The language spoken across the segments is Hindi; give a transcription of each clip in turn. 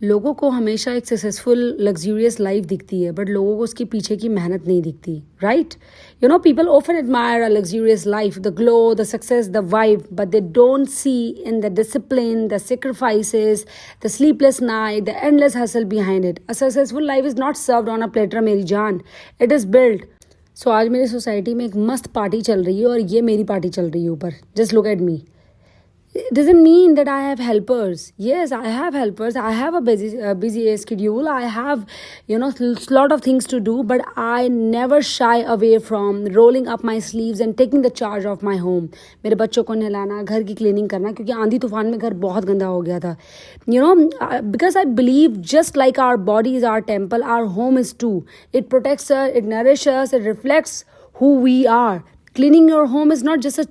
लोगों को हमेशा एक सक्सेसफुल लग्जूरियस लाइफ दिखती है, बट लोगों को उसके पीछे की मेहनत नहीं दिखती, right? You know, people often admire a luxurious life, the glow, the success, the vibe, but they don't see in the discipline, the sacrifices, the sleepless night, the endless hustle behind it. A successful life is not served on a platter, मेरी जान. It is build. सो आज मेरी सोसाइटी में एक मस्त पार्टी चल रही है और ये मेरी पार्टी चल रही है ऊपर. Just look at me. It doesn't mean that I have helpers. Yes, I have helpers. I have a busy schedule. I have, lot of things to do. But I never shy away from rolling up my sleeves and taking the charge of my home. मेरे बच्चों को नहलाना, घर की क्लीनिंग करना, क्योंकि आंधी तूफान में घर बहुत गंदा हो गया था. Because I believe just like our body is our temple, our home is too. It protects us, it nourishes us, it reflects who we are. Cleaning your home is not just a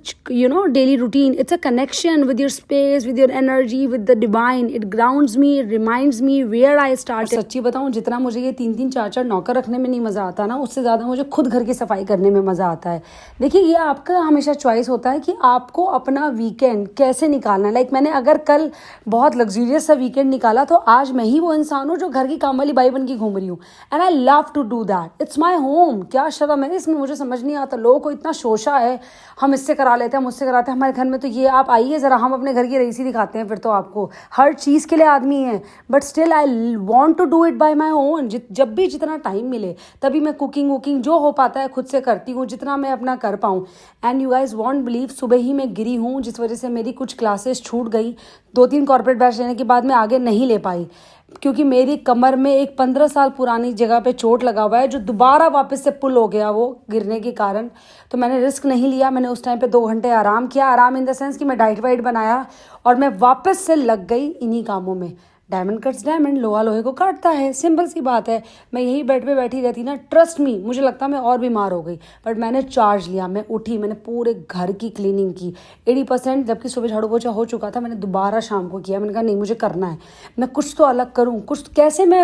daily routine. It's a connection with your space, with your energy, with the divine. It grounds me, it reminds me where I started. सच्ची बताऊं, जितना मुझे ये 3-3 4-4 नौकर रखने में नहीं मज़ा आता ना, उससे ज़्यादा मुझे खुद घर की सफाई करने में मज़ा आता है. देखिए, ये आपका हमेशा चॉइस होता है कि आपको अपना वीकेंड कैसे निकालना है. लाइक मैंने अगर कल बहुत लग्जूरियस सा वीकेंड निकाला, तो आज मैं ही वो इंसान हूँ जो घर की काम वाली बाई बन के घूम रही हूँ. And I love to do that. It's my home. क्या शर्म है इसमें, मुझे समझ नहीं आता. लोगों को इतना शोशा है, हम इससे करा लेते हैं, हम उससे कराते हैं. हमारे घर में तो ये, आप आइए ज़रा, हम अपने घर की रईसी दिखाते हैं फिर तो आपको. हर चीज़ के लिए आदमी है, but still I want to do it by my own. जब भी जितना टाइम मिले तभी मैं कुकिंग वुकिंग जो हो पाता है खुद से करती हूँ, जितना मैं अपना कर पाऊँ. And you guys won't believe, सुबह ही मैं गिरी हूँ, जिस वजह से मेरी कुछ क्लासेस छूट गई. 2-3 कॉर्पोरेट बैच लेने के बाद मैं आगे नहीं ले पाई, क्योंकि मेरी कमर में एक 15 साल पुरानी जगह पे चोट लगा हुआ है, जो दोबारा वापस से पुल हो गया वो गिरने के कारण. तो मैंने रिस्क नहीं लिया. मैंने उस टाइम पे 2 घंटे आराम किया. आराम इन द सेंस कि मैं डाइट वाइट बनाया और मैं वापस से लग गई इन्हीं कामों में. डायमंड कट्स डायमंड, लोहा लोहे को काटता है. सिंपल सी बात है. मैं यही बेड पे बैठी रहती ना, ट्रस्ट मी, मुझे लगता मैं और बीमार हो गई. बट मैंने चार्ज लिया, मैं उठी, मैंने पूरे घर की क्लीनिंग की 80%. जबकि सुबह झाड़ू पोछा हो चुका था, मैंने दोबारा शाम को किया. मैंने कहा नहीं, मुझे करना है. मैं कुछ तो अलग करूँ, कुछ कैसे मैं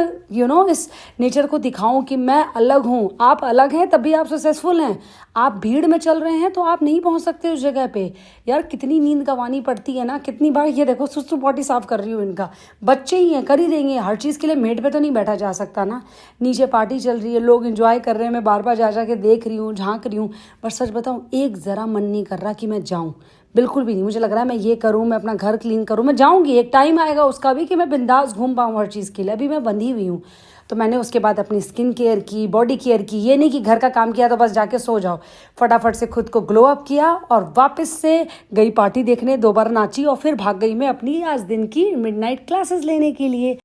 इस नेचर को दिखाऊँ कि मैं अलग हूँ. आप अलग हैं तभी आप सक्सेसफुल हैं. आप भीड़ में चल रहे हैं तो आप नहीं पहुँच सकते उस जगह पे. यार कितनी नींद गंवानी पड़ती है ना. कितनी बार ये देखो, सुस्तु पॉटी साफ कर रही हूँ इनका. बच्चे ही हैं, कर ही देंगे. हर चीज़ के लिए मेड पे तो नहीं बैठा जा सकता ना. नीचे पार्टी चल रही है, लोग एंजॉय कर रहे हैं, मैं बार बार जा जा के देख रही हूँ, झांक रही हूँ. पर सच बताऊँ, एक ज़रा मन नहीं कर रहा कि मैं जाऊँ. बिल्कुल भी नहीं. मुझे लग रहा है मैं ये करूँ, मैं अपना घर क्लीन करूँ. मैं जाऊँगी, एक टाइम आएगा उसका भी कि मैं बिंदास घूम पाऊँ हर चीज़ के लिए. अभी मैं बंधी हुई हूँ. तो मैंने उसके बाद अपनी स्किन केयर की, बॉडी केयर की. ये नहीं कि घर का काम किया तो बस जाके सो जाओ. फटाफट से खुद को ग्लो अप किया और वापस से गई पार्टी देखने. 2 बार नाची और फिर भाग गई मैं अपनी आज दिन की मिडनाइट क्लासेस लेने के लिए.